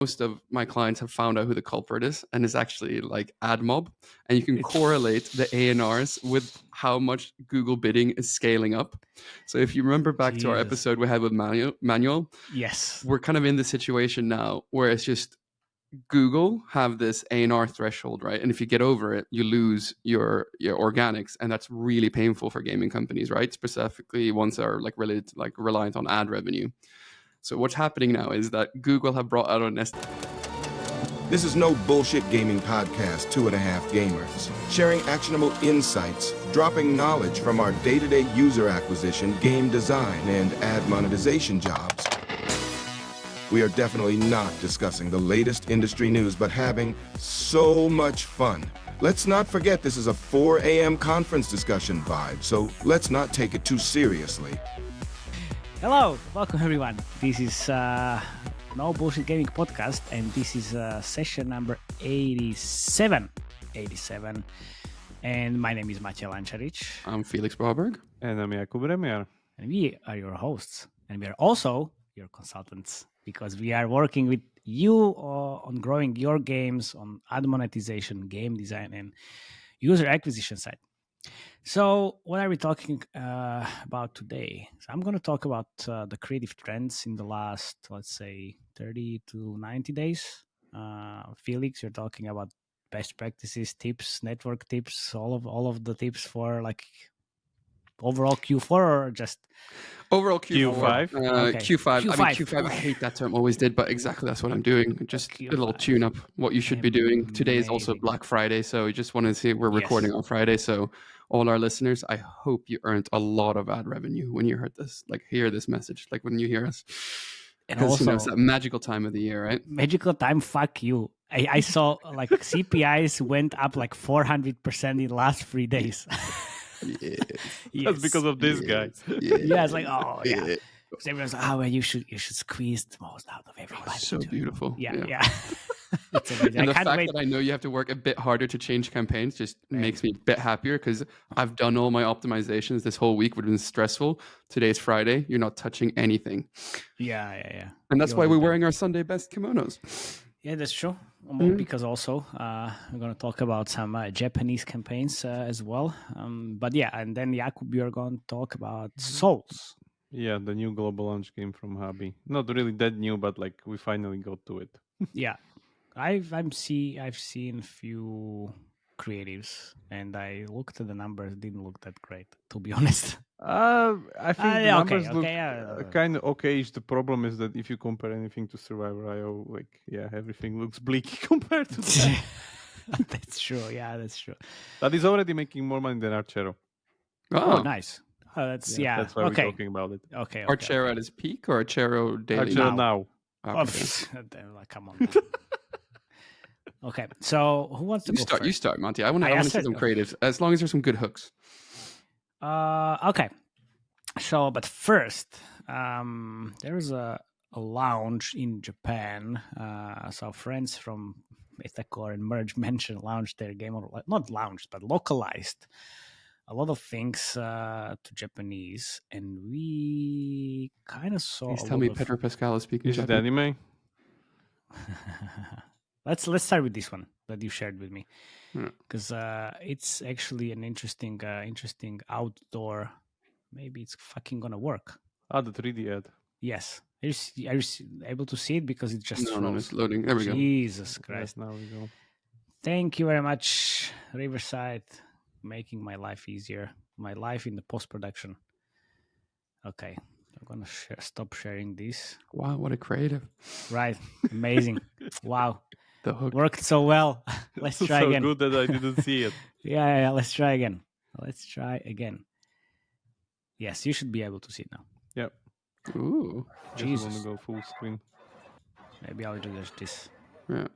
most of my clients have found out who the culprit is, and it's actually like AdMob, and you can correlate the ANRs with how much Google bidding is scaling up. So if you remember back to our episode we had with Manuel, yes, we're kind of in the situation now where it's just Google have this ANR threshold, right? And if you get over it, you lose your organics, and that's really painful for gaming companies, right? Specifically ones that are like related to, like reliant on ad revenue. So what's happening now is that Google have brought out an This is no bullshit gaming podcast, 2.5 Gamers. Sharing actionable insights, dropping knowledge from our day-to-day user acquisition, game design, and ad monetization jobs. We are definitely not discussing the latest industry news, but having so much fun. Let's not forget this is a 4 a.m. conference discussion vibe, so let's not take it too seriously. Hello, welcome everyone. This is No Bullshit Gaming Podcast, and this is session number 87. And my name is Matej Lancaric. I'm Felix Braberg. And I'm Jakub Remia. And we are your hosts. And we are also your consultants, because we are working with you on growing your games on ad monetization, game design, and user acquisition side. So what are we talking about today? So I'm going to talk about the creative trends in the last, let's say, 30 to 90 days. Felix, you're talking about best practices, tips, network tips, all of the tips for like overall Q4 or just overall Q5? Okay. Q5. I mean, Q5, I hate that term, always did, but exactly that's what I'm doing. Just a little tune up what you should be doing. Today is also Black Friday, so we just want to see we're recording on Friday. So all our listeners, I hope you earned a lot of ad revenue when you heard this, like hear this message, like when you hear us. Because it's that magical time of the year, right? Magical time, fuck you. I saw like CPIs went up like 400% in the last 3 days. Yes. That's because of this guy. Yeah, it's like, oh yeah. So everyone's like, oh, well, you should squeeze the most out of everybody. So beautiful. Yeah. It's amazing. And the fact that I know you have to work a bit harder to change campaigns just makes me a bit happier, because I've done all my optimizations this whole week, would have been stressful. Today's Friday. You're not touching anything. Yeah. And that's why we're wearing our Sunday best kimonos. Yeah, that's true. Because also we're going to talk about some Japanese campaigns as well. But yeah, and then Jakub, you're going to talk about Souls. Yeah, the new global launch game from Habby. Not really that new, but like we finally got to it. Yeah, I've seen few creatives, and I looked at the numbers. Didn't look that great, to be honest. I think the numbers look kind of okay. The problem is that if you compare anything to Survivor.io, like everything looks bleak compared to that. That's true. Yeah, that's true. That is already making more money than Archero. Oh, nice. That's why we're talking about it. Okay. Archero at his peak or Archero daily? Archero now. Come on. Okay, so who wants to go first? You start, Monty. I want to see some creatives, as long as there's some good hooks. Okay. So, but first, there is a lounge in Japan. So friends from Ithacor and Merge Mention launched their game, not launched, but localized a lot of things to Japanese, and we kind of saw. Please tell me Pedro Pascal is speaking. Is it anime? Let's start with this one that you shared with me, because it's actually an interesting outdoor. Maybe it's fucking gonna work. The 3D ad. Yes. Are you able to see it? Because it just no, it's loading. There we go. Jesus Christ! Yes, now we go. Thank you very much, Riverside, making my life easier. My life in the post-production. Okay, I'm gonna stop sharing this. Wow, what a creative! Right, amazing. Wow. The hook worked so well. Let's try again. So good that I didn't see it. Yeah. Let's try again. Yes, you should be able to see it now. Yep. Ooh. Jesus. I want to go full screen. Maybe I'll do this. Yeah.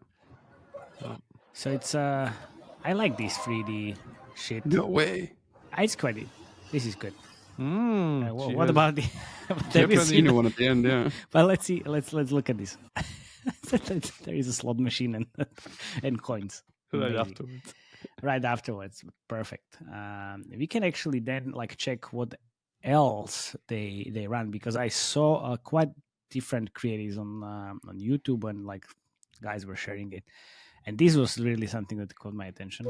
So it's I like this 3D shit. No way. It's quite. This is good. What about the Japanese one at the end? Yeah. But let's see. Let's look at this. There is a slot machine and coins. Right afterwards. Perfect. We can actually then like check what else they run, because I saw quite different creatives on YouTube and like guys were sharing it, and this was really something that caught my attention.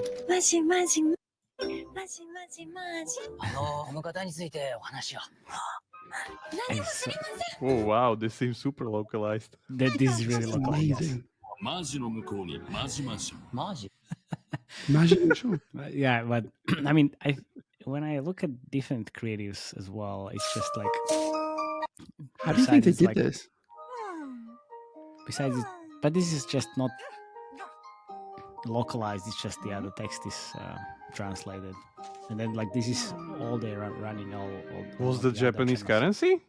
Oh wow, this seems super localized. This is really localized. Yeah, but I mean, when I look at different creatives as well, it's just like. How do you think they did this? Besides, but this is just not localized. It's just the text is translated, and then like this is all they are running. All was the Japanese currency?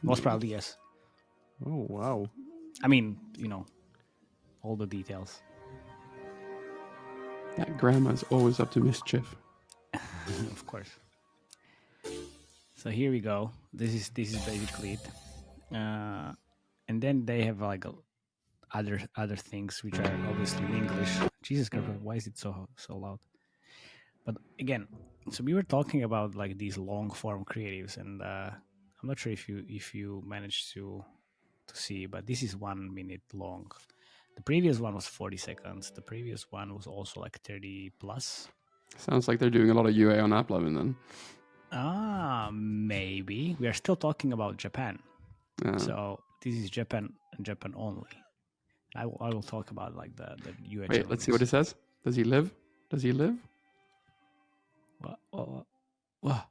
Most probably yes. Oh wow! I mean, all the details. That grandma's always up to mischief. Of course. So here we go. This is basically it, and then they have like other things which are obviously in English. Jesus Christ, why is it so loud? But again, so we were talking about like these long form creatives, and I'm not sure if you managed to see, but this is 1 minute long. The previous one was 40 seconds. The previous one was also like 30 plus. Sounds like they're doing a lot of UA on AppLovin then. Maybe. We are still talking about Japan. So this is Japan and Japan only. I will talk about like the UA. Wait, let's see what it says. Does he live? What?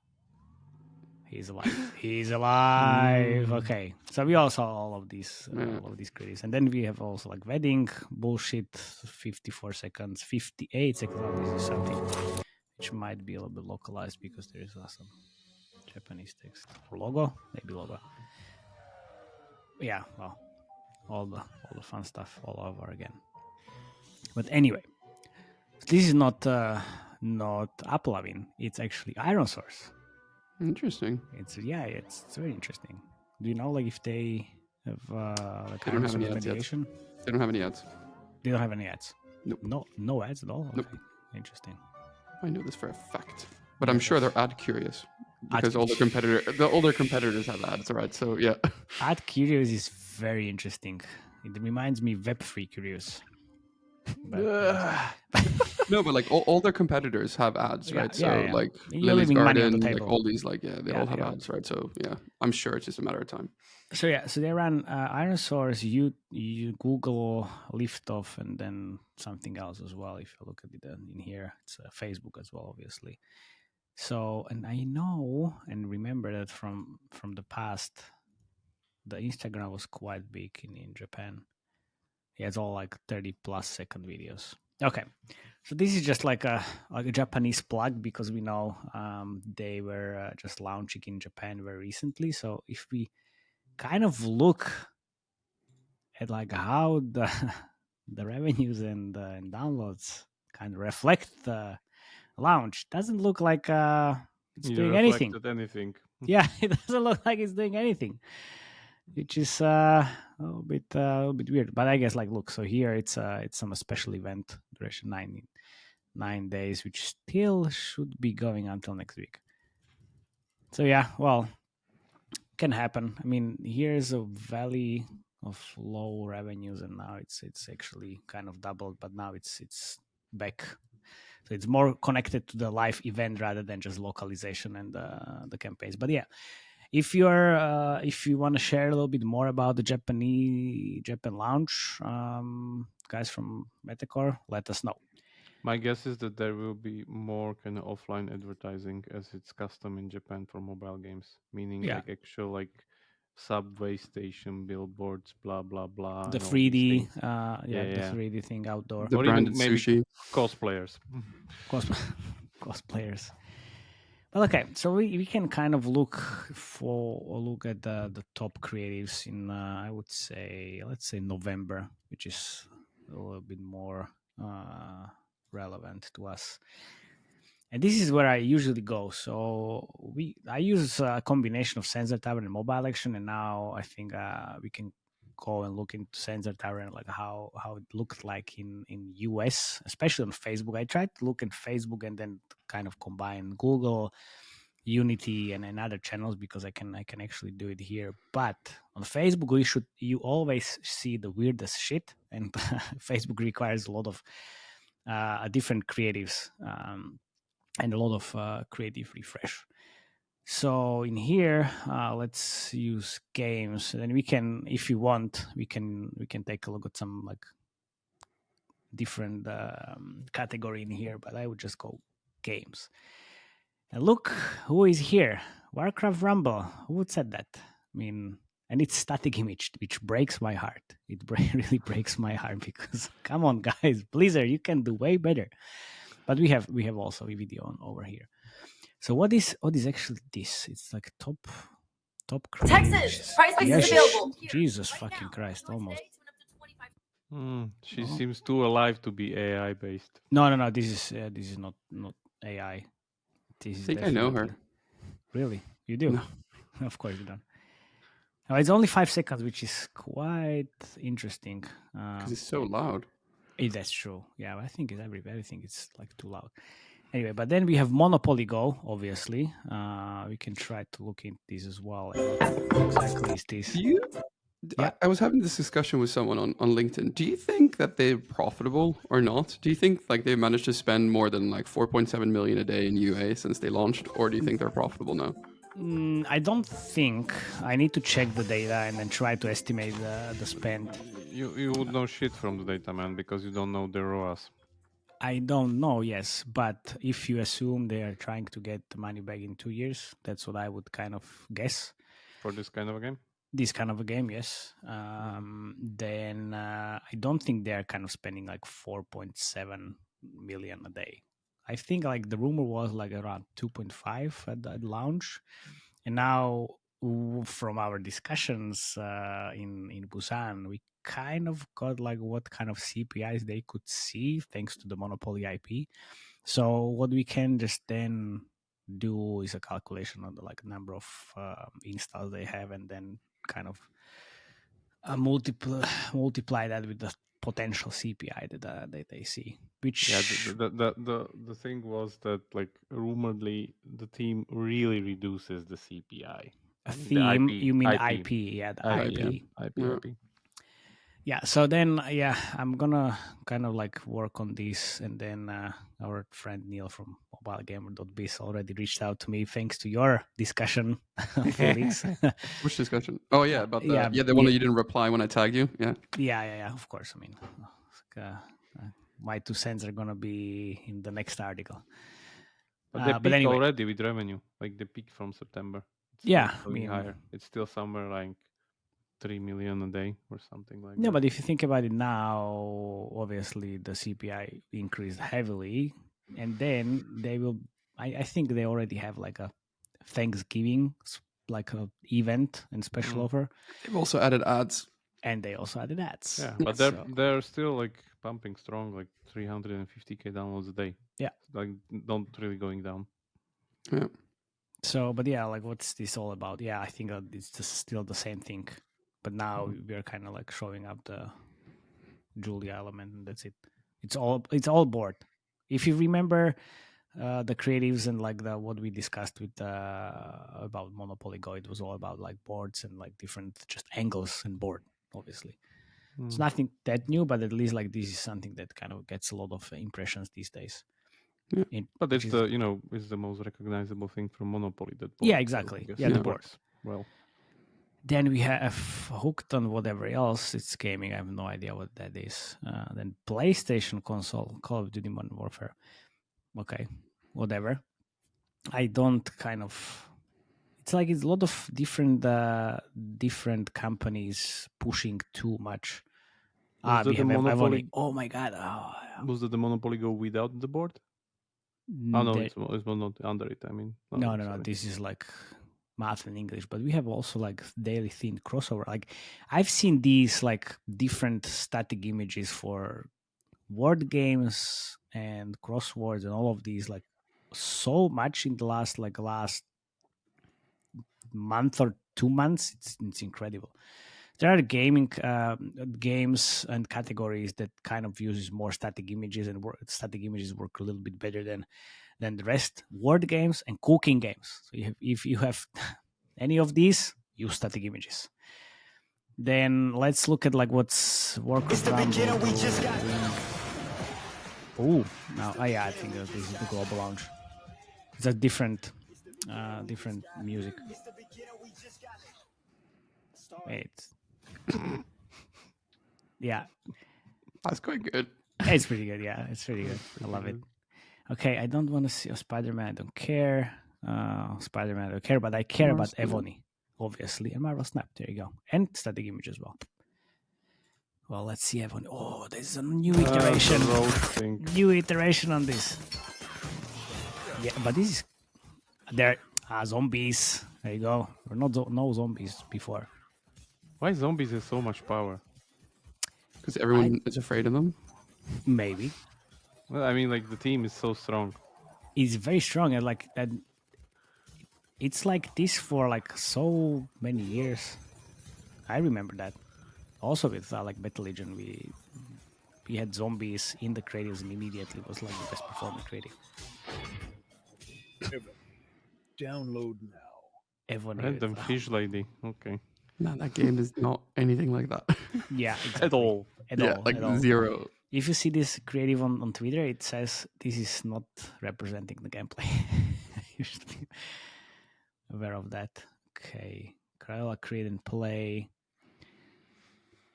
He's alive. He's alive. Okay. So we all saw all of these creatives. And then we have also like wedding, bullshit, 54 seconds, 58 seconds. Oh, this is something which might be a little bit localized because there is some Japanese text. Or logo? Maybe logo. Yeah, well, all the fun stuff all over again. But anyway, this is not AppLovin. It's actually Iron Source. Interesting. It's very interesting. Do you know like if they have like they don't have any ads yet. They don't have any ads. They don't have any ads. Nope. No ads at all. Nope. Okay. Interesting. I know this for a fact, but I'm sure they're ad curious because the older competitors have ads, right? So yeah. Ad curious is very interesting. It reminds me Web3 curious. No, but like all their competitors have ads, right? Yeah. Like Lily's Garden, like all these, like they all have ads, right? So yeah, I'm sure it's just a matter of time. So they ran Iron Source, you Google, Liftoff, and then something else as well. If you look at it in here, it's Facebook as well, obviously. So, and I know and remember that from the past, the Instagram was quite big in Japan. Yeah, it's all like 30 plus second videos. Okay, so this is just like a Japanese plug because we know they were just launching in Japan very recently. So if we kind of look at like how the revenues and downloads kind of reflect the launch, doesn't look like it's doing anything. Yeah, it doesn't look like it's doing anything, which is a little bit weird. But I guess like look, so here it's some special event duration 9 days, which still should be going until next week. So yeah, well, can happen. I mean, here's a valley of low revenues, and now it's actually kind of doubled, but now it's back. So it's more connected to the live event rather than just localization and the campaigns. But yeah, if you want to share a little bit more about the Japan launch, guys from Metacore, let us know. My guess is that there will be more kind of offline advertising as it's custom in Japan for mobile games, meaning like actual like subway station billboards, blah blah blah. The 3D, the 3D thing outdoor. The branded sushi. Cosplayers. Cosplayers. Well, okay, so we can kind of look at the top creatives in I would say, let's say November, which is a little bit more relevant to us. And this is where I usually go. So I use a combination of Sensor Tower and Mobile Action, and now I think we can go and look into Sensor Tower and like how it looked like in US, especially on Facebook. I tried to look at Facebook and then kind of combine Google, Unity, and other channels because I can actually do it here. But on Facebook, you always see the weirdest shit, and Facebook requires a lot of different creatives and a lot of creative refresh. So in here, let's use games, and we can, if you want, we can take a look at some like different category in here. But I would just go games. And look who is here, Warcraft Rumble. Who would said that? I mean, and it's static image, which breaks my heart. It really breaks my heart because come on, guys, Blizzard, you can do way better. But we have also a video on over here. So what is actually this? It's like top Texas price is available. Jesus fucking Christ, almost. She seems too alive to be AI based. No. This is not AI. This is I think I know her. Really? You do? No. Of course you don't. No, it's only 5 seconds, which is quite interesting. Because it's so loud. That's true. Yeah, I think everything is like too loud. Anyway, but then we have Monopoly Go, obviously. We can try to look into this as well. Exactly is this. I was having this discussion with someone on LinkedIn. Do you think that they're profitable or not? Do you think like they've managed to spend more than like 4.7 million a day in UA since they launched? Or do you think they're profitable now? I don't think. I need to check the data and then try to estimate the spend. You would know shit from the data, man, because you don't know their ROAS. I don't know, yes, but if you assume they are trying to get the money back in 2 years, that's what I would kind of guess. For this kind of a game? This kind of a game, yes. Then I don't think they are kind of spending like 4.7 million a day. I think like the rumor was like around 2.5 at launch. And now from our discussions in Busan, we kind of got like what kind of CPIs they could see thanks to the Monopoly IP. So what we can just then do is a calculation on the like number of installs they have, and then kind of multiply that with the potential CPI that they see. Which the thing was that like rumoredly the team really reduces the CPI. A theme? You mean the IP? Yeah, the IP. Yeah, so then, I'm gonna kind of like work on this, and then our friend Neil from mobilegamer.biz already reached out to me thanks to your discussion, Felix. Which discussion? Oh yeah, about the one that you didn't reply when I tagged you. Yeah. Of course, I mean, my 2 cents are gonna be in the next article. But they peaked anyway, already with revenue, like they peaked from September. It's higher. It's still somewhere like 3 million a day or something like that. No, but if you think about it now, obviously the CPI increased heavily, and then they will. I think they already have like a Thanksgiving like a event and special offer. They've also added ads. And they also added ads. Yeah, but they're still like pumping strong, like 350k downloads a day. Yeah, like not really going down. Yeah. So, but yeah, like what's this all about? Yeah, I think it's just still the same thing. But now we are kind of like showing up the Julia element, and that's it. It's all board. If you remember the creatives and like what we discussed with about Monopoly Go, it was all about like boards and like different just angles and board. Obviously, it's nothing that new, but at least like this is something that kind of gets a lot of impressions these days. Yeah. But it's it's the most recognizable thing from Monopoly. That board, yeah, exactly. So the board. Well. Then we have Hooked on whatever else it's gaming. I have no idea what that is. Then PlayStation console, Call of Duty Modern Warfare. Okay, whatever. I don't kind of... It's like it's a lot of different companies pushing too much. Oh my God. Was the Monopoly Go without the board? Oh, no, it's not under it. I mean... No. This is like... math and English, but we have also like daily themed crossover. Like I've seen these like different static images for word games and crosswords and all of these like so much in the last month or 2 months. It's incredible. There are gaming games and categories that kind of uses more static images, and static images work a little bit better than the rest. Word games and cooking games. So if you have any of these, use static images. Then let's look at like what's working. Oh, now I think that this is the global launch. It's a different music. Wait. Yeah. That's quite good. It's pretty good. Yeah, it's pretty good. I love it. Okay, I don't want to see Spider-Man. I don't care. Spider-Man, I don't care, but I care about Evony, obviously, and Marvel Snap. There you go, and static image as well. Well, let's see Evony. Oh, this is a new iteration. New iteration on this. Yeah, but this is there. Zombies. There you go. Or no zombies before. Why zombies have so much power? Because everyone is afraid of them. Maybe. Well, I mean, like the team is so strong. It's very strong, and like that. It's like this for like so many years. I remember that. Also with like Battle Legion, we had zombies in the creatives and immediately was like the best performing creative. Download now. Random fish lady. Okay. No, that game is not anything like that. Yeah, exactly. At all. At all. Like at all. zero. If you see this creative on Twitter, it says this is not representing the gameplay. You should be aware of that. Okay. Crayola create and play.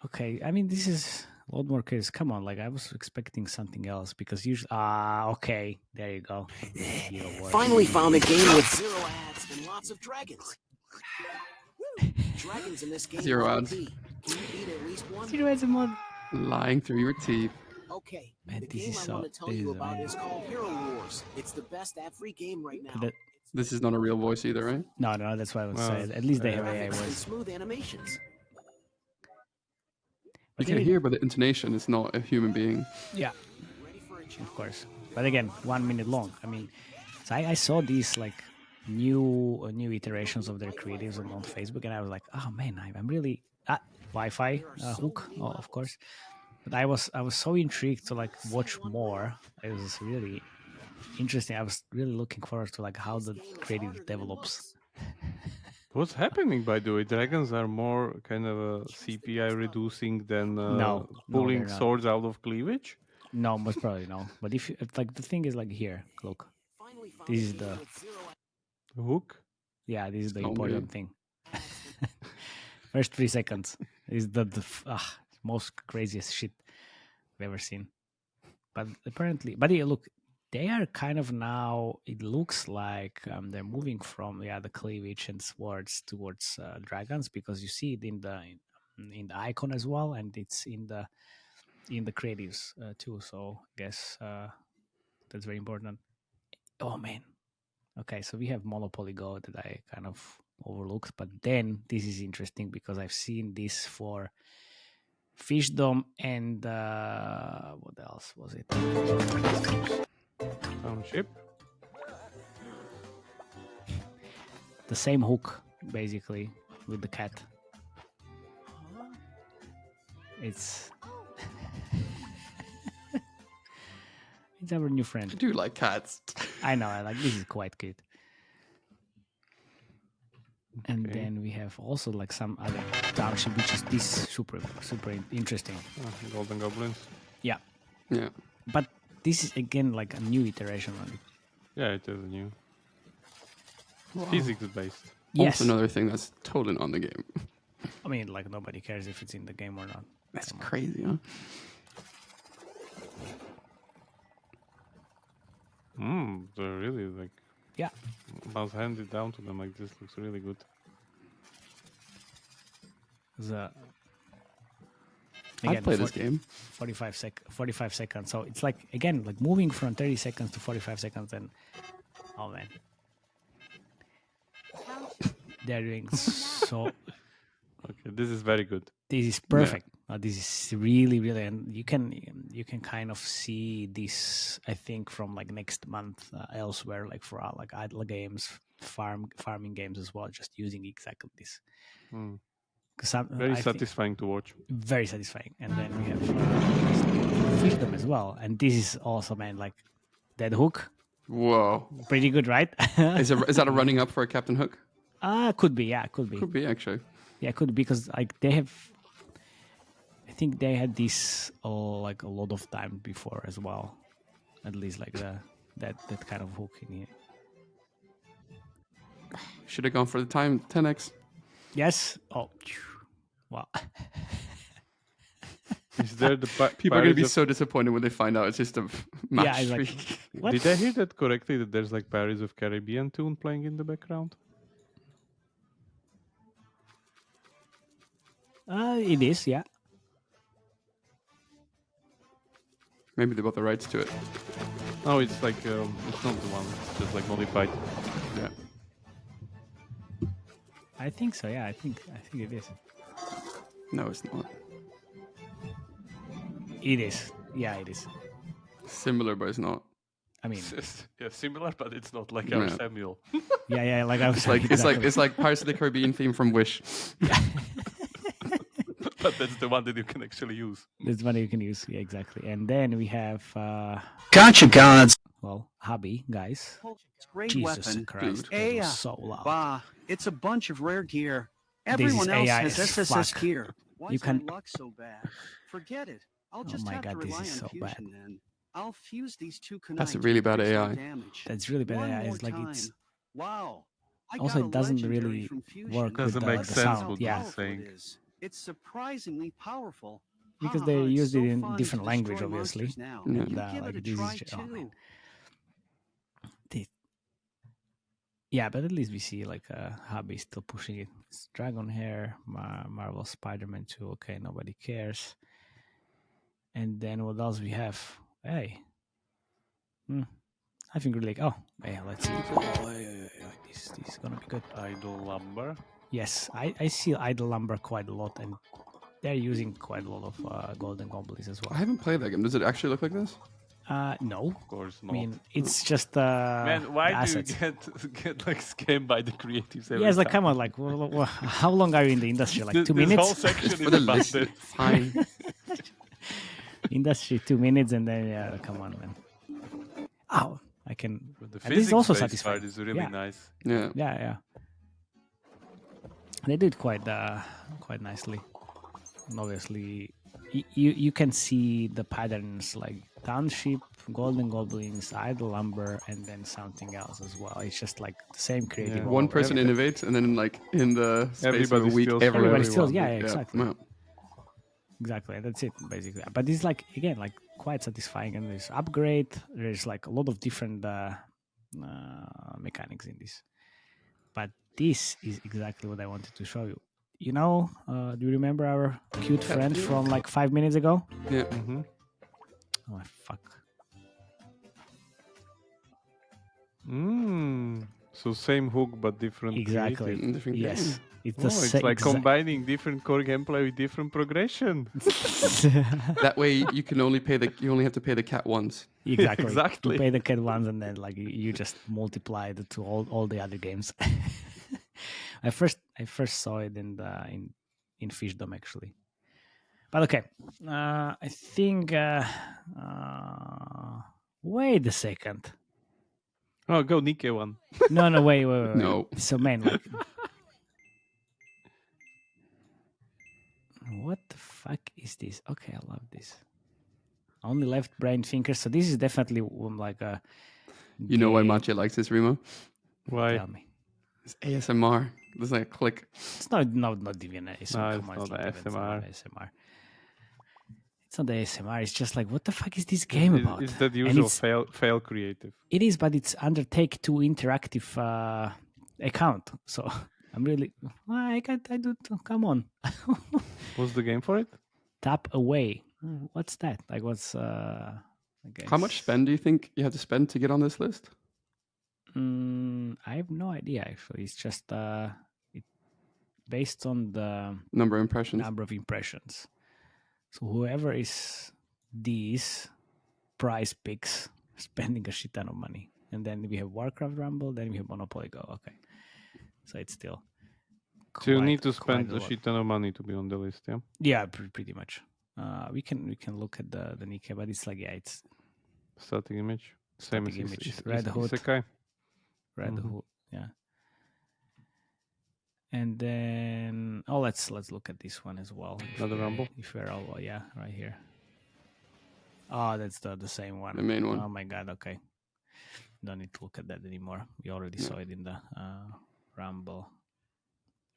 Okay, I mean, this is a lot more crazy. Come on, like I was expecting something else because usually, okay, there you go. Finally found a game with 0 ads and lots of dragons. Dragons in this game. 0 ads. Can you beat at least one? 0 ads and one. Lying through your teeth. Okay, Man, the this game is I so. want to tell you about is called Hero Wars. It's the best ad-free game right now. This is not a real voice either, right? No, that's what I would say. At least they have AI voice. Smooth animations. You can hear by the intonation it's not a human being. Yeah, of course. But again, 1 minute long. I mean, so I saw these like new iterations of their creatives on Facebook, and I was like, oh man, I'm really Wi-Fi hook, of course. But I was so intrigued to like watch more. It was really interesting. I was really looking forward to like how the creative develops. What's happening, by the way? Dragons are more kind of a CPI reducing than pulling swords out of cleavage? No, most probably no. But if like the thing is like here, look. This is the hook? Yeah, this is the important thing. First 3 seconds is the most craziest shit I've ever seen. But apparently, yeah, look, they are kind of now, it looks like they're moving from the cleavage and swords towards dragons, because you see it in the icon as well, and it's in the creatives too. So I guess that's very important. Oh man. Okay, so we have Monopoly Go that I kind of overlooked, but then this is interesting because I've seen this for Fishdom and what else was it? Township. The same hook, basically, with the cat. It's it's our new friend. I do like cats. I know. I like this. Is quite cute. And then we have also like some other township, which is this super interesting. Golden Goblins. Yeah. Yeah. But this is again like a new iteration on it. Yeah, it is a new. Physics based. Yes. Also another thing that's totally not in the game. I mean, like nobody cares if it's in the game or not. That's crazy, huh? They're really like. Yeah. I was handed down to them like this. Looks really good. I'd play this game. 45 seconds. So it's like, again, like moving from 30 seconds to 45 seconds. And oh man, they're doing so. Okay, this is very good. This is perfect. Yeah. This is really, and you can kind of see this, I think, from like next month elsewhere, like for like idle games, farming games as well, just using exactly this. Very satisfying to watch. Very satisfying. And then we have Fishdom as well. And this is also, man, like that hook. Whoa. Pretty good, right? Is that a running up for a Captain Hook? Could be, yeah, could be. Could be, actually. Yeah, could be, because like they have think they had this like a lot of time before as well. At least like that kind of hook in here. Should have gone for the time 10x. Yes. Oh, wow. Is there the people are going to be so disappointed when they find out it's just a match? Yeah, like, did I hear that correctly? That there's like Pirates of Caribbean tune playing in the background? It is, yeah. Maybe they bought the rights to it. Oh, it's like it's not the one. It's just like modified. Yeah. I think so. Yeah, I think it is. No, it's not. It is. Yeah, it is. Similar, but it's not. I mean, yeah, similar, but it's not like our Samuel. yeah, like I was it's like Pirates of the Caribbean theme from Wish. But that's the one that you can actually use. That's the one you can use. Yeah, exactly. And then we have Gotcha, gods. well, Habby, guys. Great Jesus weapon. Christ, Dude. that was so loud. Bah, it's a bunch of rare gear. This Everyone else AI has is SSS fuck. gear. Why You is can- my luck so bad? Forget it. I'll just my have God, to this rely is on so fusion bad. then. I'll fuse these two kunai That's a to really bad increase our AI. damage. That's really bad One AI. more It's like time. it's Wow. I also got a it doesn't legendary really from fusion. work with Doesn't the, make the sense sound. what Yeah, you're saying. It's surprisingly powerful. because Ha, they ha, it's used so it in fun different to language, destroy obviously. monsters now. Yeah. And You give like it a this try is too. man. Yeah, but at least we see like Habby still pushing it. It's Dragon Hair, Marvel Spider-Man 2. Okay, nobody cares. And then what else we have? Hey, I think we're like, oh, yeah, let's see. This is gonna be good. Idle lumber. Yes, I see Idle Lumber quite a lot, and they're using quite a lot of golden goblins as I well. haven't played that game. Does it actually look like this? No, Of course I not. mean it's just Man, why the do you assets. get like scammed by the creatives every Yes, like time? come on, like how long are you in the industry? Like 2 This whole minutes? section For is the about list. that. Fine. Industry 2 minutes, and then yeah, come on, man. Oh, I can. But the And this is also physics-based satisfying. part is really Yeah. nice. Yeah. Yeah. They did quite nicely. And obviously, you can see the patterns like township, golden goblins, idle lumber, and then something else as well. It's just like the same creative. Yeah. all One over. person innovates, and then like in the space of a Everybody week, steals from Everybody everyone. steals. Yeah, exactly. Yeah. Exactly, and that's it basically. But it's like again, like quite satisfying, and there's upgrade. There's like a lot of different mechanics in this. But this is exactly what I wanted to show you. You know, do you remember our cute friend from like 5 minutes ago? Yeah. Mm-hmm. Oh fuck! So same hook but different. Exactly. creative. Different Yes, game. it's Oh, the it's same. like combining different core gameplay with different progression. That way you can only you only have to pay the cat once. Exactly. Exactly. You pay the cat once, and then like you just multiply it to all the other games. I first saw it in Fishdom actually. But okay, I think. Wait a second. Oh, go Nikke one. No, wait. No. So man, like, what the fuck is this? Okay, I love this. Only left brain thinker. So this is definitely like a. You know why game- Matej likes this, Remo? Why? Tell me. It's ASMR. There's like a click. It's not even ASMR. No, Come on, it's not even ASMR. ASMR. It's not the ASMR. It's just like, what the fuck is this game about? It's that And usual it's- fail creative. It is, but it's under Take-Two interactive account. So I'm really, I do. Come on, What's the game for it? tap away. What's that? Like, what's? Okay. How much spend do you think you have to spend to get on this list? I have no idea. Actually, it's just based on the Number of impressions. number of impressions. So whoever is these prize picks spending a shit ton of money. And then we have Warcraft Rumble, then we have Monopoly Go. Okay. So it's still So you quite- need to quite spend a lot. shit ton of money to be on the list, yeah? Yeah, pretty much. We can look at the Nikke, but it's like, yeah, it's Static image. Same Static as image. Red Hood. Isekai. Red Mhm. Hood. Yeah. And then let's look at this one as well. Another Rumble. If we're all right here. Oh, that's the same one. The main one. Oh my god. Okay. Don't need to look at that anymore. We already saw it in the Rumble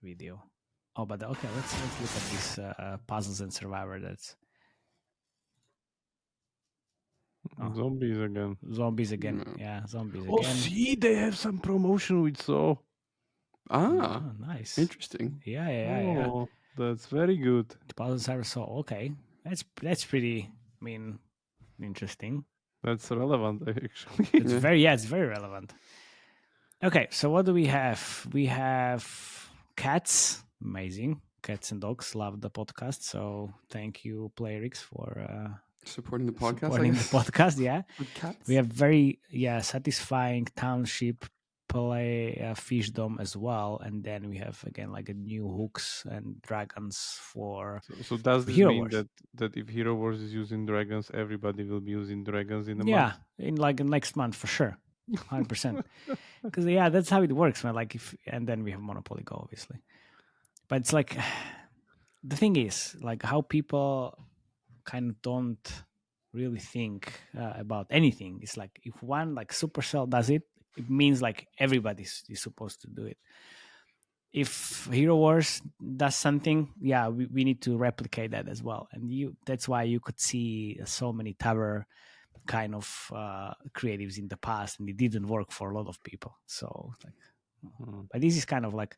video. Oh, but okay. Let's look at this puzzles and survivor. That's Zombies again. Zombies again. Yeah, zombies Oh, again. see, they have some promotion with Saw. Ah, nice. Interesting. Yeah. Oh, that's very good. The puzzles are so okay. That's pretty. I mean, interesting. That's relevant, actually. It's very relevant. Okay, so what do we have? We have cats. Amazing. Cats and dogs love the podcast. So thank you, Playrix, for supporting the podcast. Supporting the podcast, yeah. With cats. We have very satisfying township play fishdom as well, and then we have again like a new hooks and dragons for. So does this Hero mean Wars. that if Hero Wars is using dragons, everybody will be using dragons in a month? Yeah, in like next month for sure, 100%. Because that's how it works, man. Like and then we have Monopoly Go, obviously. But it's like the thing is like how people kind of don't really think about anything. It's like if one like Supercell does it, it means like everybody is supposed to do it. If Hero Wars does something, we need to replicate that as well. And that's why you could see so many tower kind of creatives in the past, and it didn't work for a lot of people. So like, but this is kind of like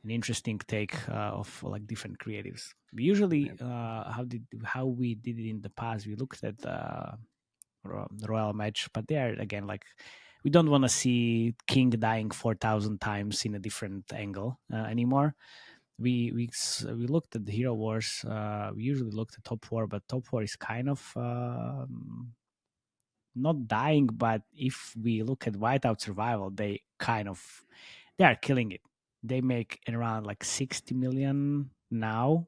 an interesting take of like different creatives. We usually how we did it in the past. We looked at the royal match, but there again, like we don't want to see King dying 4,000 times in a different angle anymore. We looked at the Hero Wars. We usually looked at Top War, but Top War is kind of not dying. But if we look at Whiteout Survival, they are killing it. They make around like 60 million now,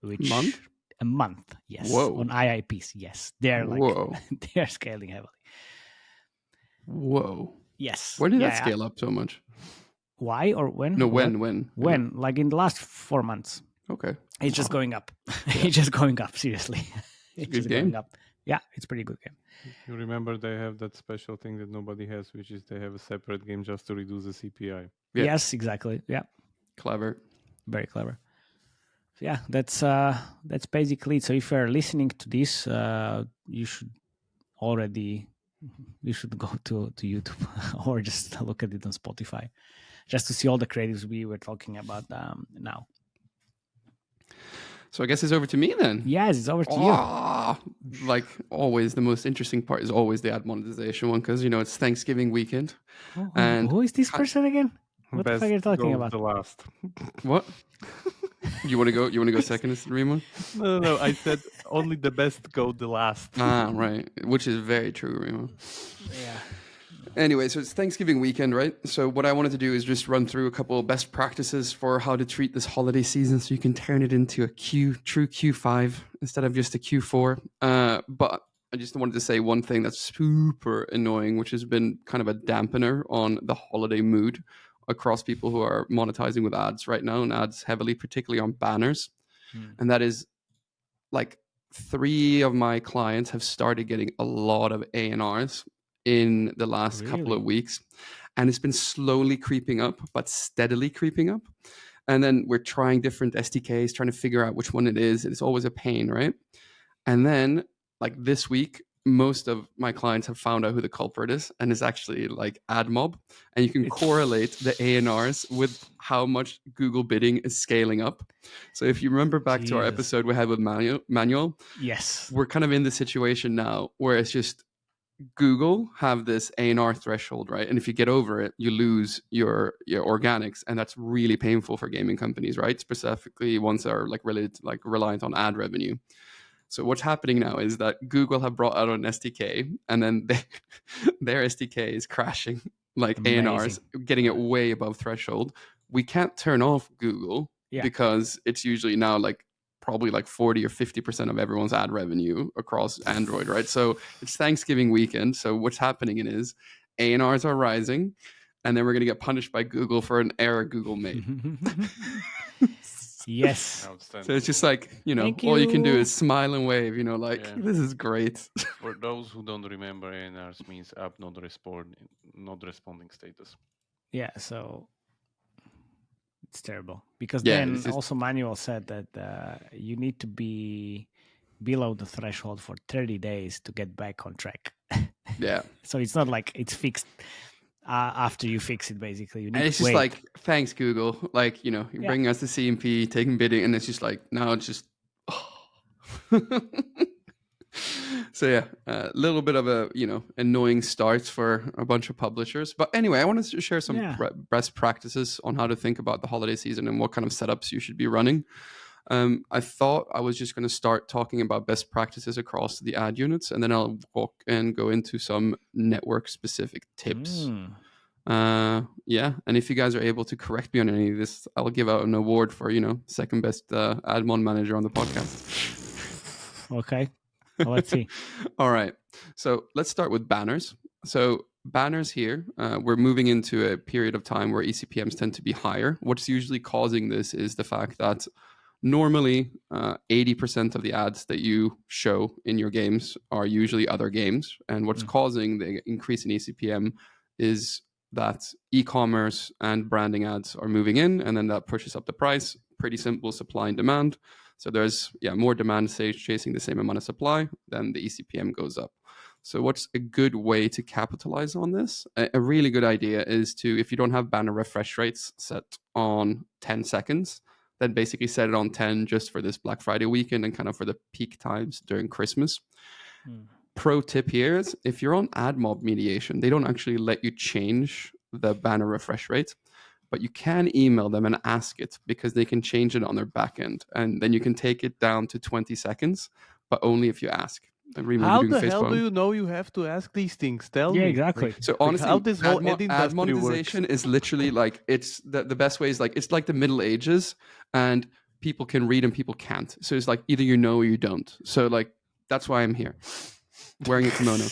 which a month, yes. Whoa. On IIPs, yes. They're like they're scaling heavily. Whoa. Yes. Where did that scale up so much? Why or when? No, when? When? Like in the last 4 months. Okay. It's just going up. It's just going up, seriously. It's a good game. Up. Yeah, it's a pretty good game. You remember they have that special thing that nobody has, which is they have a separate game just to reduce the CPI. Yeah. Yes, exactly. Yeah. Clever. Very clever. So yeah, that's basically it. So if you're listening to this, you should go to YouTube or just look at it on Spotify just to see all the creatives we were talking about now. So I guess it's over to me then. Yes, it's over to you. Like always, the most interesting part is always the ad monetization one because it's Thanksgiving weekend. And who is this person again? What the fuck are you talking about? The last. What? You want to go? You want to go second, Remo? No. I said only the best go the last. Right. Which is very true, Remo. Yeah. Anyway, so it's Thanksgiving weekend, right? So what I wanted to do is just run through a couple of best practices for how to treat this holiday season so you can turn it into a true Q5 instead of just a Q4. But I just wanted to say one thing that's super annoying, which has been kind of a dampener on the holiday mood across people who are monetizing with ads right now, and ads heavily, particularly on banners. And that is like 3 of my clients have started getting a lot of ANRs in the last couple of weeks, and it's been slowly creeping up, but steadily creeping up. And then we're trying different SDKs, trying to figure out which one it is. It's always a pain, right? And then like this week, most of my clients have found out who the culprit is, and it's actually like AdMob, and you can correlate the ANRs with how much Google bidding is scaling up. So if you remember back to our episode we had with Manuel, yes, we're kind of in the situation now where it's just Google have this ANR threshold, right? And if you get over it, you lose your organics, and that's really painful for gaming companies, right? Specifically ones that are like related to, like reliant on ad revenue. So what's happening now is that Google have brought out an SDK, and then their SDK is crashing like ANRs, getting it way above threshold. We can't turn off Google because it's usually now like probably like 40 or 50% of everyone's ad revenue across Android, right? So it's Thanksgiving weekend. So what's happening is ANRs are rising, and then we're going to get punished by Google for an error Google made. Yes. So it's just like, all you can do is smile and wave, this is great. For those who don't remember, ANRs means app not responding status. Yeah, so it's terrible. Because then also Manuel said that you need to be below the threshold for 30 days to get back on track. Yeah. So it's not like it's fixed after you fix it, basically. You need and it's to just wait. like, thanks, Google. Like, you're bringing us the CMP, taking bidding, and it's just like, now it's just... So yeah, a little bit of a, annoying start for a bunch of publishers. But anyway, I wanted to share some best practices on how to think about the holiday season and what kind of setups you should be running. I thought I was just going to start talking about best practices across the ad units, and then I'll walk and go into some network specific tips. Yeah, and if you guys are able to correct me on any of this, I'll give out an award for, second best Admon manager on the podcast. Okay. Well, let's see. All right. So let's start with banners. So banners here, we're moving into a period of time where ECPMs tend to be higher. What's usually causing this is the fact that normally 80% of the ads that you show in your games are usually other games. And what's causing the increase in ECPM is that e-commerce and branding ads are moving in, and then that pushes up the price. Pretty simple, supply and demand. So there's more demand chasing the same amount of supply, then the ECPM goes up. So what's a good way to capitalize on this? A really good idea is to, if you don't have banner refresh rates set on 10 seconds, then basically set it on 10 just for this Black Friday weekend and kind of for the peak times during Christmas. Pro tip here is, if you're on AdMob mediation, they don't actually let you change the banner refresh rate, but you can email them and ask it, because they can change it on their back end. And then you can take it down to 20 seconds, but only if you ask. How the hell do you know you have to ask these things? Tell me. Yeah, exactly. So honestly, how this whole ad monetization is literally like, it's the best way is like, it's like the Middle Ages, and people can read and people can't. So it's like either you know or you don't. So like, that's why I'm here, wearing a kimono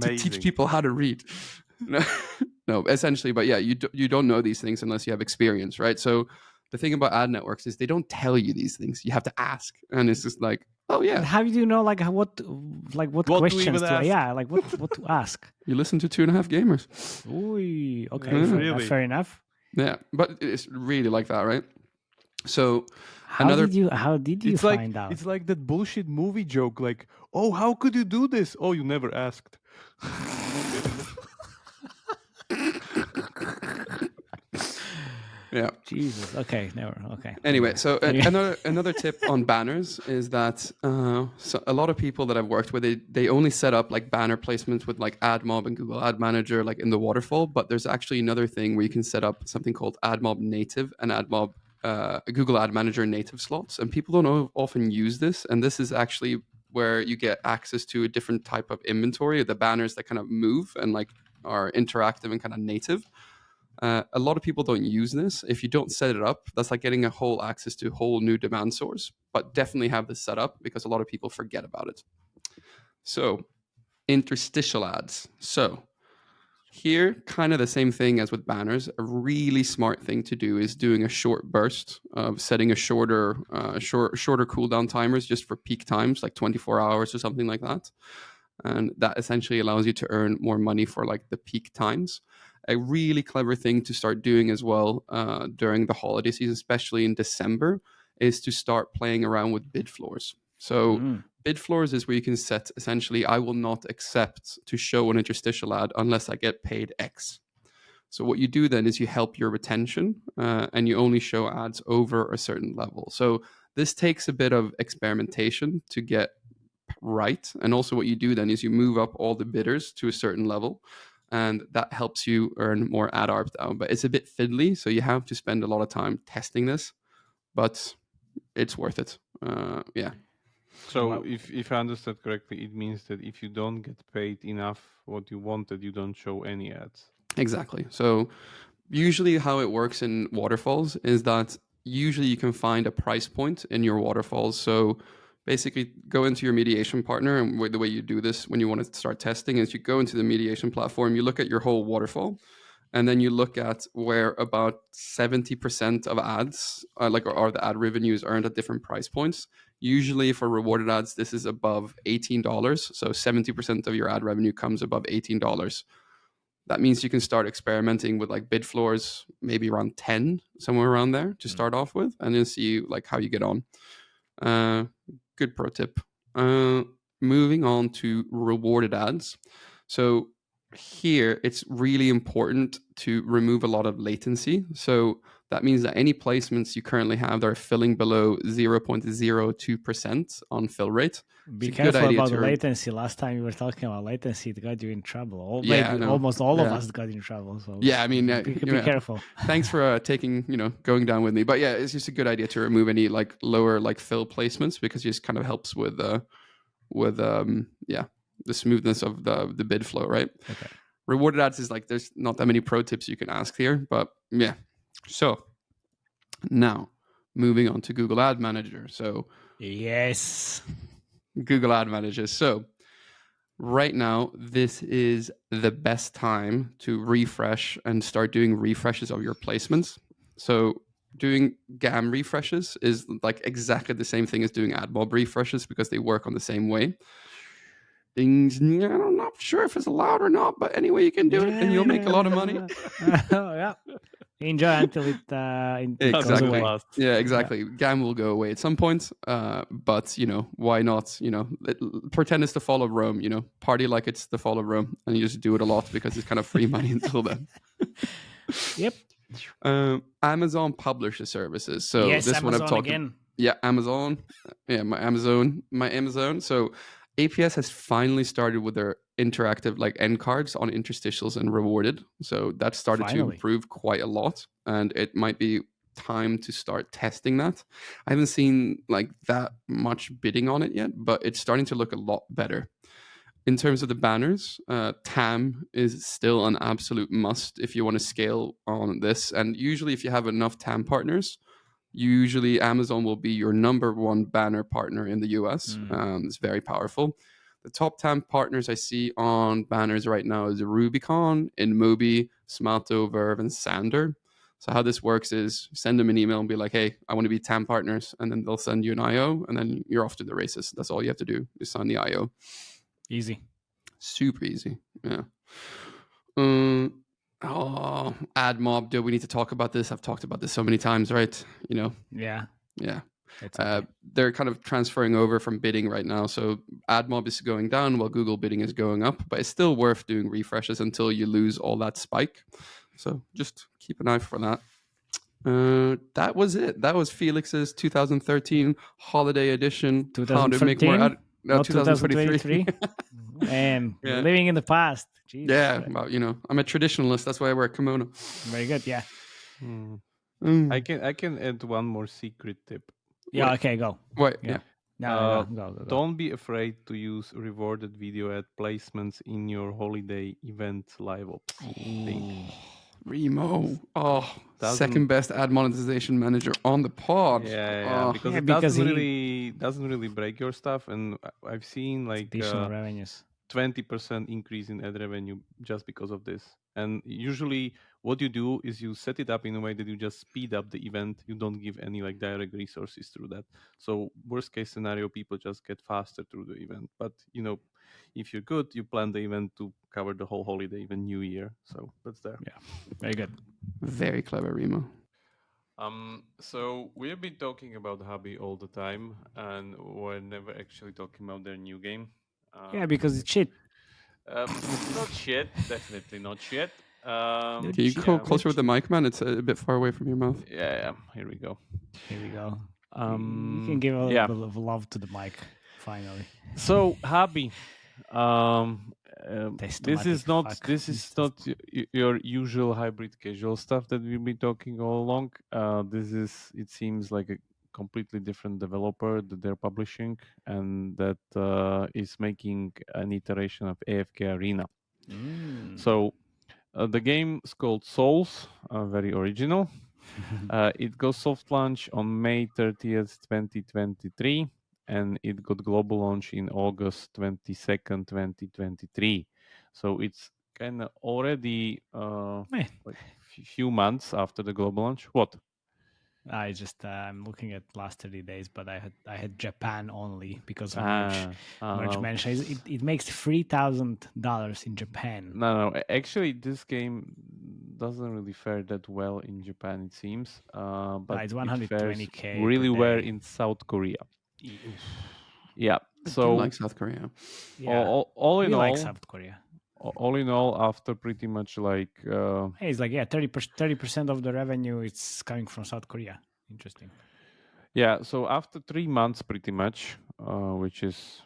to teach people how to read. No, essentially, but yeah, you don't know these things unless you have experience, right? So the thing about ad networks is they don't tell you these things. You have to ask, and it's just like, oh yeah. And how do you know what questions to ask? Yeah, like what to ask? You listen to 2.5 Gamers. Ooh, okay, really? fair enough. Yeah, but it's really like that, right? So how did you find out? It's like that bullshit movie joke, like, oh, how could you do this? Oh, you never asked. Yeah. Jesus. Okay. Never. Okay. Anyway, so another tip on banners is that so a lot of people that I've worked with, they only set up like banner placements with like AdMob and Google Ad Manager like in the waterfall, but there's actually another thing where you can set up something called AdMob native and AdMob Google Ad Manager native slots, and people don't often use this. And this is actually where you get access to a different type of inventory, the banners that kind of move and like are interactive and kind of native. A lot of people don't use this. If you don't set it up, that's like getting a whole access to a whole new demand source, but definitely have this set up because a lot of people forget about it. So interstitial ads. So here, kind of the same thing as with banners. A really smart thing to do is doing a short burst of setting a shorter cooldown timers just for peak times, like 24 hours or something like that. And that essentially allows you to earn more money for like the peak times. A really clever thing to start doing as well during the holiday season, especially in December, is to start playing around with bid floors. So bid floors is where you can set essentially, I will not accept to show an interstitial ad unless I get paid X. So what you do then is you help your retention and you only show ads over a certain level. So this takes a bit of experimentation to get right. And also what you do then is you move up all the bidders to a certain level, and that helps you earn more ad ARPDAU. But it's a bit fiddly, so you have to spend a lot of time testing this, but it's worth it. Yeah. So if I understand correctly, it means that if you don't get paid enough what you wanted, you don't show any ads. Exactly. So usually how it works in waterfalls is that usually you can find a price point in your waterfalls. So basically go into your mediation partner, and the way you do this when you want to start testing is you go into the mediation platform, you look at your whole waterfall, and then you look at where about 70% of ads are the ad revenue is earned at different price points. Usually for rewarded ads, this is above $18. So 70% of your ad revenue comes above $18. That means you can start experimenting with like bid floors, maybe around 10, somewhere around there to start off with, and then see like how you get on. Good pro tip. Moving on to rewarded ads. So here it's really important to remove a lot of latency. So that means that any placements you currently have that are filling below 0.02% on fill rate. Be careful about the latency. Last time we were talking about latency, it got you in trouble. Almost all of us got in trouble. So yeah, I mean, be careful. Thanks for going down with me. But yeah, it's just a good idea to remove any like lower like fill placements, because it just kind of helps with the smoothness of the bid flow, right? Okay. Rewarded ads is like there's not that many pro tips you can ask here, but yeah. So now moving on to Google Ad Manager. So yes, Google Ad Manager. So right now, this is the best time to refresh and start doing refreshes of your placements. So doing GAM refreshes is like exactly the same thing as doing AdMob refreshes, because they work on the same way. I'm not sure if it's allowed or not, but anyway, you can do it and you'll make a lot of money. Yeah. Enjoy until it goes away. Yeah, exactly. Yeah. GAM will go away at some point, but why not? Pretend it's the fall of Rome. Party like it's the fall of Rome, and you just do it a lot because it's kind of free money until then. Yep. Amazon Publisher Services. So yes, this Amazon one I've talked again. Yeah, Amazon. Yeah, my Amazon. So APS has finally started with their interactive like end cards on interstitials and rewarded. So that started to improve quite a lot, and it might be time to start testing that. I haven't seen like that much bidding on it yet, but it's starting to look a lot better. In terms of the banners, TAM is still an absolute must if you want to scale on this. And usually if you have enough TAM partners, usually Amazon will be your number one banner partner in the US. It's very powerful. The top 10 partners I see on banners right now is Rubicon, InMobi, Smalto, Verve, and Sander. So how this works is send them an email and be like, hey, I want to be 10 partners. And then they'll send you an IO, and then you're off to the races. That's all you have to do is sign the IO. Easy. Super easy. Yeah. AdMob, do we need to talk about this? I've talked about this so many times, right? Yeah. Okay. They're kind of transferring over from bidding right now. So AdMob is going down while Google bidding is going up, but it's still worth doing refreshes until you lose all that spike. So just keep an eye for that. That was it. That was Felix's 2013 holiday edition. 2013? No, 2023. And living in the past. Jeez. Yeah, well, I'm a traditionalist. That's why I wear a kimono. Very good. Yeah. I can add one more secret tip. Yeah. Okay. Go. Wait. Yeah. No, go. Don't be afraid to use rewarded video ad placements in your holiday event live ops thing. Remo. Second best ad monetization manager on the pod. Because it doesn't really break your stuff, and I've seen like additional revenues. 20% increase in ad revenue just because of this. And usually what you do is you set it up in a way that you just speed up the event. You don't give any like direct resources through that. So worst case scenario, people just get faster through the event. But if you're good, you plan the event to cover the whole holiday, even New Year. So that's there. Yeah, very good. Very clever, Remo. So we've been talking about Habby all the time, and we're never actually talking about their new game. Because it's shit. Not shit. Definitely not shit. Can you go closer with the mic, man? It's a bit far away from your mouth. Yeah. Here we go. You can give a little bit of love to the mic, finally. So Habby, this is not your usual hybrid casual stuff that we've been talking all along. It seems like a completely different developer that they're publishing, and that is making an iteration of AFK Arena. So the game is called Souls, very original. It goes soft launch on May 30th, 2023, and it got global launch in August 22nd, 2023. So it's kind of already like few months after the global launch. What? I'm looking at last 30 days, but I had Japan only because merge mentioned it makes $3,000 in Japan. No. Actually, this game doesn't really fare that well in Japan, it seems. But it's it fares $120K really per well day. in South Korea. Yeah. I So do like South Korea. Yeah. all in all, like South Korea. All in all, after pretty much like hey, it's like 30% of the revenue it's coming from South Korea. Interesting. Yeah, so after 3 months, pretty much, which is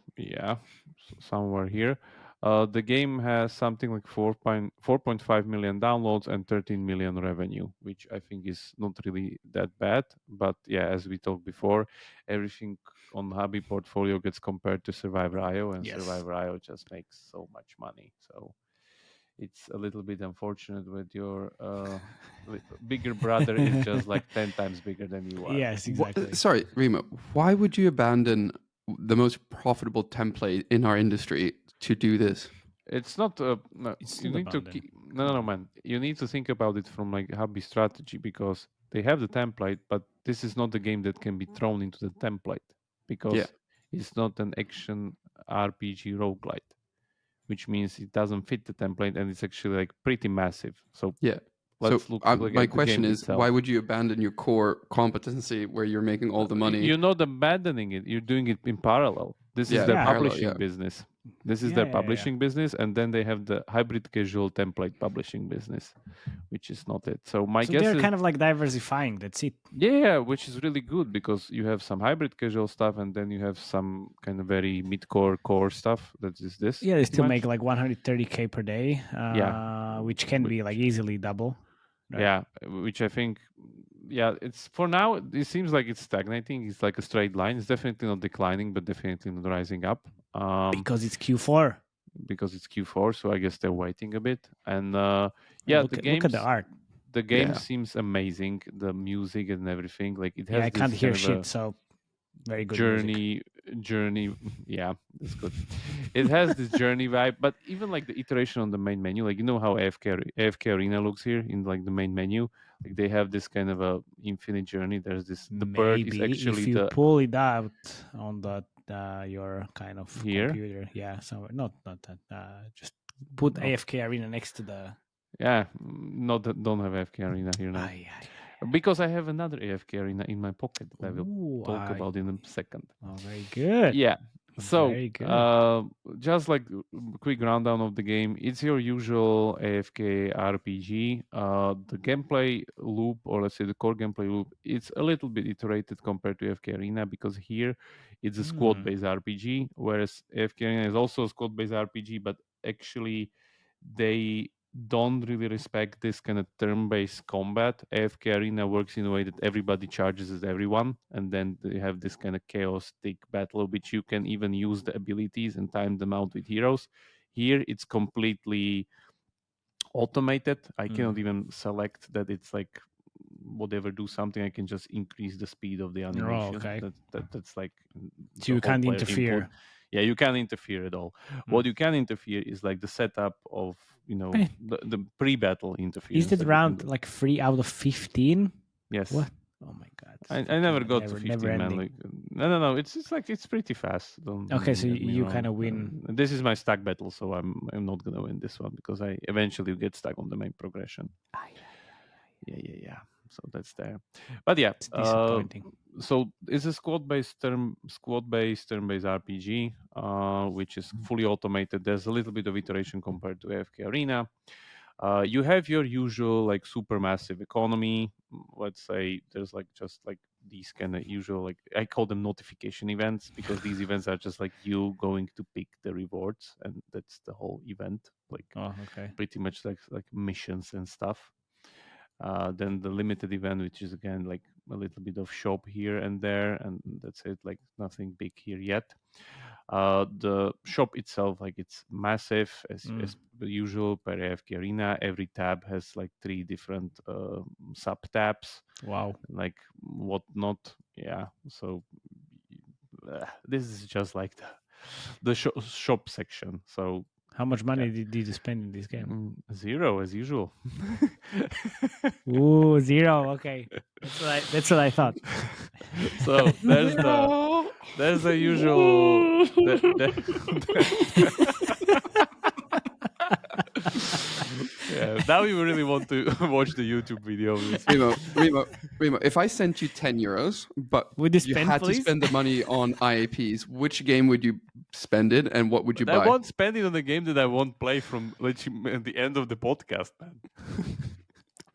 somewhere here, the game has something like 4.5 million downloads and 13 million revenue, which I think is not really that bad. But yeah, as we talked before, everything on Habby portfolio gets compared to Survivor.io, and Survivor.io just makes so much money. So it's a little bit unfortunate with your bigger brother is just like 10 times bigger than you are. Yes, exactly. Sorry, Rima, why would you abandon the most profitable template in our industry to do this? It's not. No, It's you not need to abandon. no, man. You need to think about it from like Habby strategy, because they have the template, but this is not the game that can be thrown into the template because it's not an action RPG roguelite, which means it doesn't fit the template and it's actually like pretty massive. So let's look my at the question game is, itself. why would you abandon your core competency where you're making all the money? You're not abandoning it. You're doing it in parallel. This is their publishing business. This is their publishing business, and then they have the hybrid casual template publishing business, which is not it. So my guess they're is kind of like diversifying. That's it. Yeah, which is really good because you have some hybrid casual stuff, and then you have some kind of very mid-core core stuff. That is this. Yeah, they still make like 130K per day. Yeah, which can be like easily double. Right? Yeah, which I think, it's for now. It seems like it's stagnating. It's like a straight line. It's definitely not declining, but definitely not rising up. Because it's Q4. Because it's Q4, so I guess they're waiting a bit. And the game. Look at the art. The game seems amazing. The music and everything. Like it has. I can't hear shit. So very good journey. Yeah, that's good. It has this journey vibe, but even like the iteration on the main menu, like how AFK Arena looks here in like the main menu, like they have this kind of a infinite journey. There's this bird is actually if you pull it out on your kind of here? computer, somewhere. Not that. Just put AFK Arena next to the. Yeah, don't have AFK Arena here now. Because I have another AFK Arena in my pocket that I will talk about in a second. Oh, very good. Yeah. So, very good. Just like a quick rundown of the game, it's your usual AFK RPG. The gameplay loop, or let's say the core gameplay loop, it's a little bit iterated compared to AFK Arena because here it's a squad-based RPG, whereas AFK Arena is also a squad-based RPG, but actually they don't really respect this kind of turn-based combat. AFK Arena works in a way that everybody charges at everyone, and then they have this kind of chaotic battle, which you can even use the abilities and time them out with heroes. Here, it's completely automated. I cannot even select that it's like whatever, do something. I can just increase the speed of the animation. Okay. That's like so you can't interfere. Input. Yeah, you can't interfere at all. What you can interfere is like the setup of the pre-battle interference. Is it round like 3 out of 15? Yes. What? Oh my god! I never got to 15, man. Like, no. It's pretty fast. Okay, so you kind of win. This is my stack battle, so I'm not gonna win this one because I eventually get stuck on the main progression. Yeah. So that's there, but yeah, it's disappointing. So it's a squad-based turn-based RPG, which is fully automated. There's a little bit of iteration compared to AFK Arena. You have your usual like supermassive economy. Let's say there's like just like these kind of usual, like I call them notification events, because these events are just like you going to pick the rewards, and that's the whole event. Like pretty much like missions and stuff. Then the limited event, which is again like a little bit of shop here and there, and that's it. Like nothing big here yet. The shop itself, like it's massive as usual per AFK Arena. Every tab has like 3 different sub tabs. Wow. Like whatnot. Yeah. So this is just like the shop section. So How much money did you spend in this game? 0 as usual. Ooh, 0. Okay, that's what I thought. So there's the usual. Yeah, now you really want to watch the YouTube video of this. Remo, if I sent you €10, but you had to spend the money on IAPs, which game would you spend it, and what would you buy? I won't spend it on a game that I won't play from at the end of the podcast, man.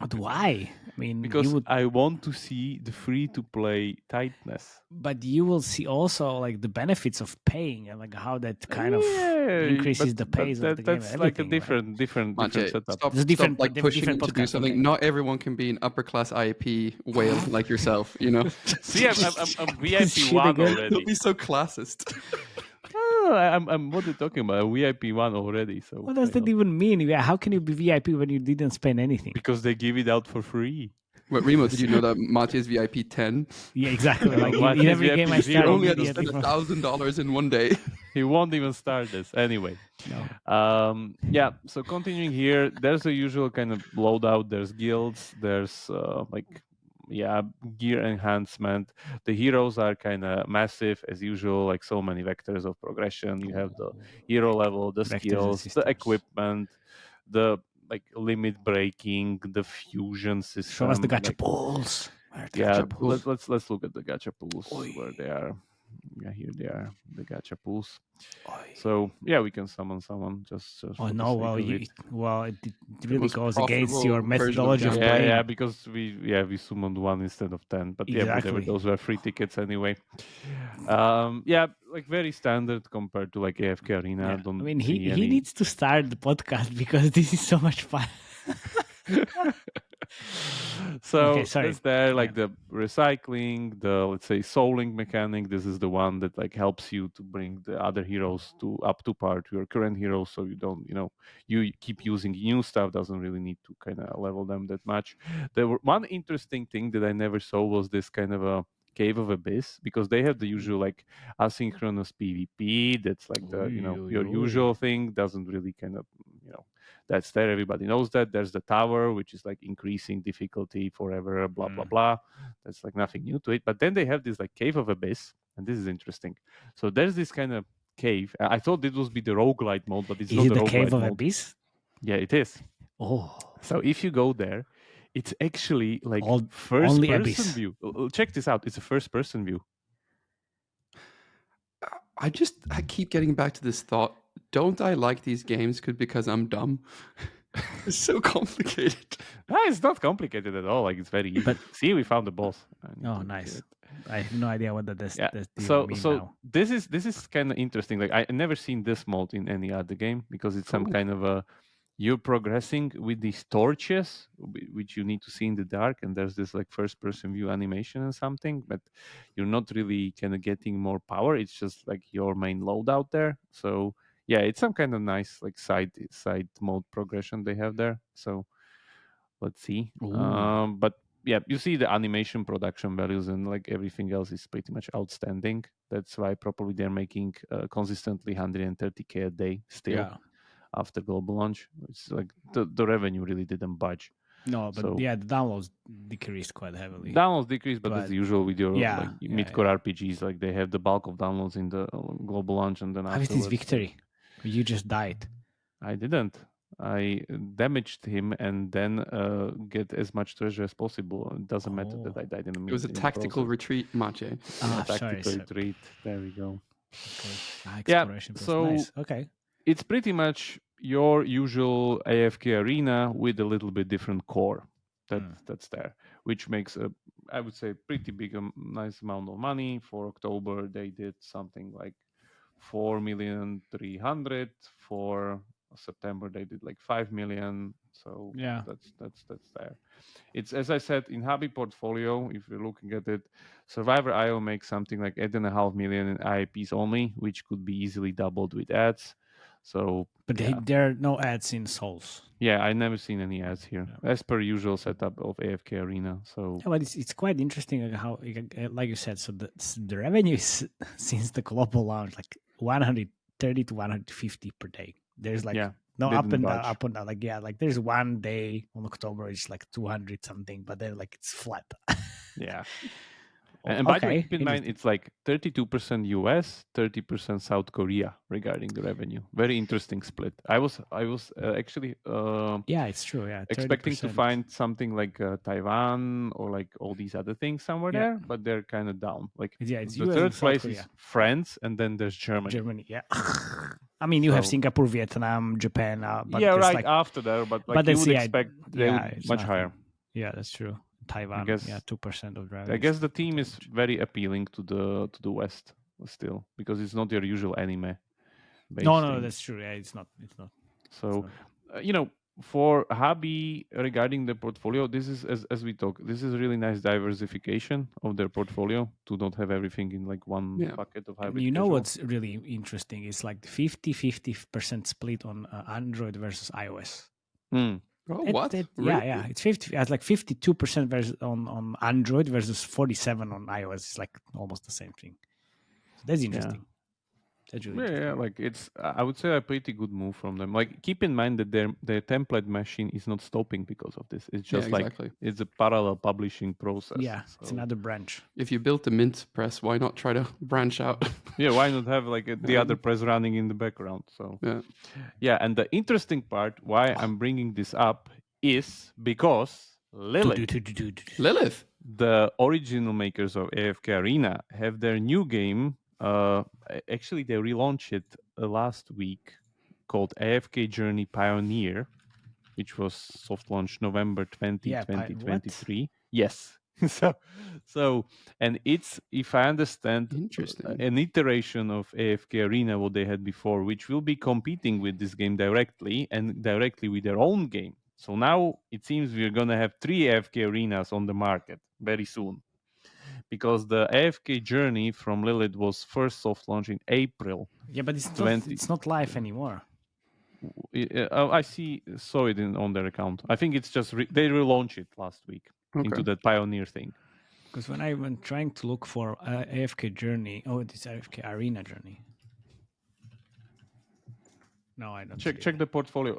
But why? I mean, because I want to see the free-to-play tightness. But you will see also like the benefits of paying and like how that kind of increases the pace of the game. That's like a different setup. Stop like pushing him to do something. Okay. Not everyone can be an upper-class IAP whale like yourself, you know? See, I'm VIP 1 already. Don't be so classist. I'm what are you talking about? VIP 1 already. So what does that even mean? How can you be VIP when you didn't spend anything? Because they give it out for free. Wait, Remo, did you know that Matej is VIP 10? Yeah, exactly. Like in every game I start, he only had to spend $1,000 in one day. He won't even start this anyway. No. Yeah. So continuing here, there's a usual kind of loadout. There's guilds. There's gear enhancement. The heroes are kind of massive as usual, like so many vectors of progression. You have the hero level, the skills, the equipment, the like limit breaking, the fusion system. Show us the gacha pools. Let's look at the gacha pools where they are. Yeah, here they are, the gacha pools. So yeah, we can summon someone. Just it really goes against your methodology of playing. Yeah, because we summoned 1 instead of 10. But whatever, those were free tickets anyway. Like very standard compared to like AFK Arena. Yeah. I mean, he needs to start the podcast because this is so much fun. So it's there like the recycling, the let's say souling mechanic. This is the one that like helps you to bring the other heroes up to par to your current heroes, so you don't you keep using new stuff. Doesn't really need to kind of level them that much. There were one interesting thing that I never saw was this kind of a Cave of Abyss, because they have the usual like asynchronous PvP. That's like the your usual thing. Doesn't really kind of that's there. Everybody knows that. There's the tower, which is like increasing difficulty forever, blah, blah, blah. That's like nothing new to it. But then they have this like Cave of Abyss, and this is interesting. So there's this kind of cave. I thought it would be the roguelite mode, but it's not the roguelite mode. Is it the Cave of Abyss? Yeah, it is. Oh. So if you go there, it's actually like first-person view. Check this out. It's a first-person view. I keep getting back to this thought. Don't I like these games because I'm dumb? It's so complicated. It's not complicated at all. Like it's very easy. But see, we found the boss. Oh, nice. I have no idea what that is. Yeah. So now. This is kind of interesting. Like I never seen this mode in any other game because it's some kind of a you're progressing with these torches, which you need to see in the dark, and there's this like first-person view animation and something, but you're not really kind of getting more power. It's just like your main loadout there. So yeah, it's some kind of nice like side mode progression they have there. So let's see. But yeah, you see the animation production values and like everything else is pretty much outstanding. That's why probably they're making consistently 130K a day still after global launch. It's like the revenue really didn't budge. No, but the downloads decreased quite heavily. Downloads decreased, but that's the usual with your mid-core RPGs. Like they have the bulk of downloads in the global launch, and then how is this victory? You just died. I didn't. I damaged him and then get as much treasure as possible. It doesn't matter that I died in the middle. It was a tactical retreat, Matej. Tactical retreat. There we go. Okay. Exploration so nice. Okay. It's pretty much your usual AFK Arena with a little bit different core that's there, which makes I would say pretty big, nice amount of money. For October, they did something like 4,300,000. For September, they did like 5 million. So that's there. It's, as I said, in Habby portfolio, if you're looking at it, Survivor.io makes something like 8.5 million in IPs only, which could be easily doubled with ads. So, but there are no ads in Souls. Yeah, I never seen any ads here, as per usual setup of AFK Arena. So, but it's quite interesting how, like you said, so the revenue is since the global launch like 130 to 150 per day. There's like no up and down. Like there's one day on October it's like 200 something, but then like it's flat. Yeah. And by the way, keep in mind, it's like 32% US, 30% South Korea regarding the revenue. Very interesting split. I was actually it's true. Yeah, 30%. Expecting to find something like Taiwan or like all these other things somewhere there, but they're kind of down. Like it's the US third and South place Korea. is France, and then there's Germany. Yeah. I mean, you have Singapore, Vietnam, Japan. But right after that. But like you would expect they would much higher. Yeah, that's true. Taiwan, I guess, 2% of revenue. I guess the team is very appealing to the West still, because it's not your usual anime. No, that's true. Yeah, it's not. So, for Habby regarding the portfolio, this is as we talk. This is really nice diversification of their portfolio to not have everything in like one bucket of hybrid. What's really interesting is like 50% split on Android versus iOS. What? Yeah, it's 50. It's like 52% versus on Android versus 47 on iOS. It's like almost the same thing. So that's interesting. That's really interesting. Like I would say a pretty good move from them. Like keep in mind that their template machine is not stopping because of this. It's just it's a parallel publishing process. Yeah, it's another branch. If you built the Mint press, why not try to branch out? Why not have like the other press running in the background? So and the interesting part why I'm bringing this up is because Lilith, the original makers of AFK Arena, have their new game. Actually, they relaunched it last week, called AFK Journey Pioneer, which was soft launch November 2023. Yes. So, and it's, if I understand, an iteration of AFK Arena, what they had before, which will be competing with this game directly with their own game. So now it seems we're going to have 3 AFK Arenas on the market very soon. Because the AFK Journey from Lilith was first soft launched in April. Yeah, but it's not live anymore. I saw it on their account. I think it's just they relaunched it last week into that Pioneer thing. Because when I went trying to look for AFK Journey, it's AFK Arena Journey. No, I don't. Check the portfolio.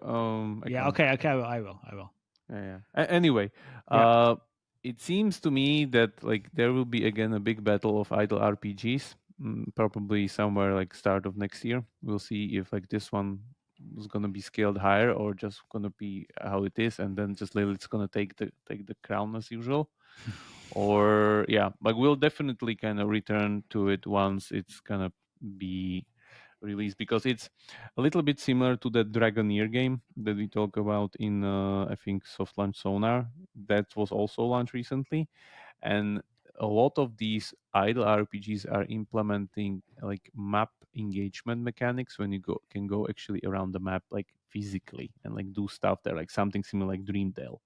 Okay. I will. Yeah. Anyway, it seems to me that like there will be again a big battle of idle RPGs, probably somewhere like start of next year. We'll see if like this one is gonna be scaled higher or just gonna be how it is, and then just Lilith's gonna take the crown as usual. Or like we'll definitely kind of return to it once it's gonna be released, because it's a little bit similar to the Dragoneer game that we talk about in I think soft launch Sonar. That was also launched recently, and a lot of these idle RPGs are implementing like map engagement mechanics when you can go actually around the map like physically and like do stuff there, like something similar like Dreamdale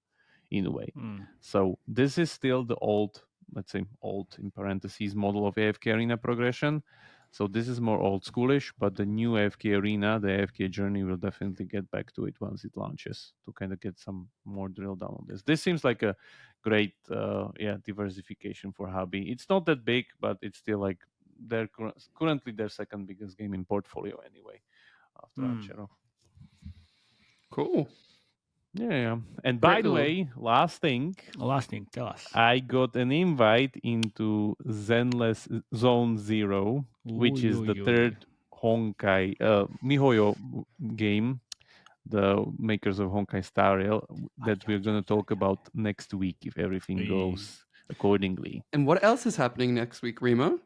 in a way. So this is still the old, let's say old in parentheses, model of AFK Arena progression. So this is more old schoolish, but the new AFK Arena, the AFK Journey, will definitely get back to it once it launches to kind of get some more drill down on this. This seems like a great diversification for Habby. It's not that big, but it's still like they're currently their second biggest game in portfolio anyway after Archero. Cool. Yeah. And by the way, last thing, tell us. I got an invite into Zenless Zone Zero, which is the third Honkai MiHoYo game, the makers of Honkai Star Rail, that we're going to talk about next week if everything goes accordingly. And what else is happening next week, Remo?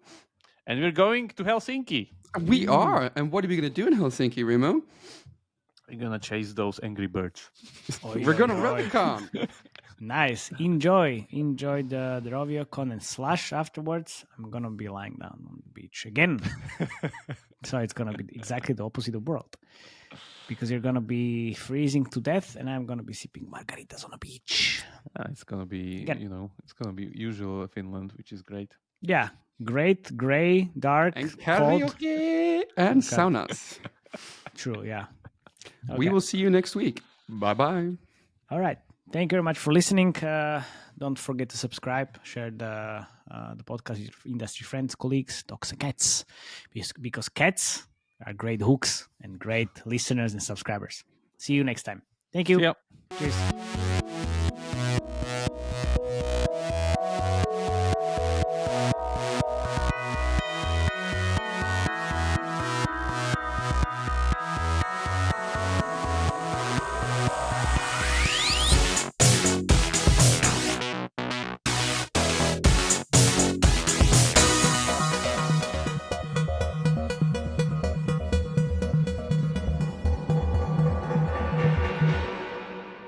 And we're going to Helsinki. We are. And what are we going to do in Helsinki, Remo? We're going to chase those angry birds. We're going to Rubicon. Nice. Enjoy the RovioCon and Slash afterwards. I'm going to be lying down on the beach again. So it's going to be exactly the opposite of world. Because you're going to be freezing to death and I'm going to be sipping margaritas on a beach. It's going to be, it's going to be usual Finland, which is great. Yeah. Great, gray, dark, and karaoke and saunas. True, yeah. Okay. We will see you next week. Bye-bye. All right. Thank you very much for listening. Don't forget to subscribe, share the podcast with industry friends, colleagues, dogs and cats. Because cats are great hooks and great listeners and subscribers. See you next time. Thank you. Yep. Cheers.